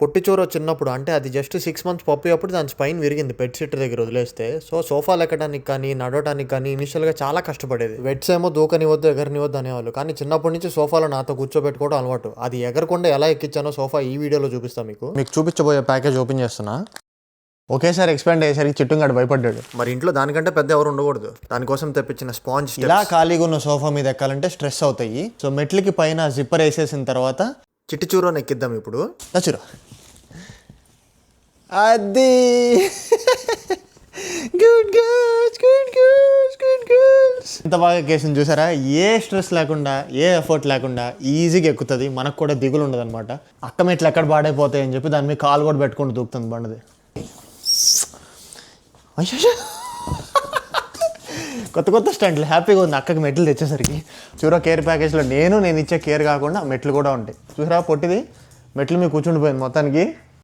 పొట్టి చోర చిన్నప్పుడు అంటే అది జస్ట్ 6 మంత్స్ పప్పి అప్పుడు దాని స్పైన్ విరిగింది పెట్ సిటర్ దగ్గర వదిలేస్తే. సో సోఫాలు ఎక్కడానికి కానీ నడవడానికి కానీ ఇనిషియల్గా చాలా కష్టపడేది. వెట్స్ ఏమో దూకనివద్దు ఎగరనివద్దు అనేవాళ్ళు, కానీ చిన్నప్పటి నుంచి సోఫాలో నాతో కూర్చోబెట్టుకోవడం అలవాటు. అది ఎగరకుండా ఎలా ఎక్కించానో సోఫా ఈ వీడియోలో చూపిస్తాను మీకు చూపించబోయే ప్యాకేజ్ ఓపెన్ చేస్తున్నా. ఒకేసారి ఎక్స్పాండ్ అయ్యేసరికి చిట్టుగాడు భయపడ్డాడు. మరి ఇంట్లో దానికంటే పెద్ద ఎవరు ఉండకూడదు, దానికోసం తెప్పించిన స్పాంజ్. ఇలా ఖాళీగా ఉన్న సోఫా మీద ఎక్కాలంటే స్ట్రెస్ అవుతాయి. సో మెట్లకి పైన జిప్పర్ వేసేసిన తర్వాత చిట్టి చూరోని ఎక్కిద్దాం ఇప్పుడు. నచ్చురా అది good girls good girls good girls. ఇంత బాగా ఎక్కేసింది చూసారా, ఏ స్ట్రెస్ లేకుండా ఏ ఎఫర్ట్ లేకుండా ఈజీగా ఎక్కుతుంది. మనకు కూడా దిగులు ఉండదు అనమాట. అక్క మెట్లు ఎక్కడ పాడైపోతాయి అని చెప్పి దాని మీద కాలు కూడా పెట్టుకుంటూ దూకుతుంది బండది. కొత్త కొత్త స్టంట్లు హ్యాపీగా ఉంది అక్కకి మెట్లు తెచ్చేసరికి. చూరా కేర్ ప్యాకేజ్లో నేను ఇచ్చే కేర్ కాకుండా మెట్లు కూడా ఉంటాయి. చూసారా పొట్టిది మెట్లు మీద కూర్చుండిపోయింది మొత్తానికి.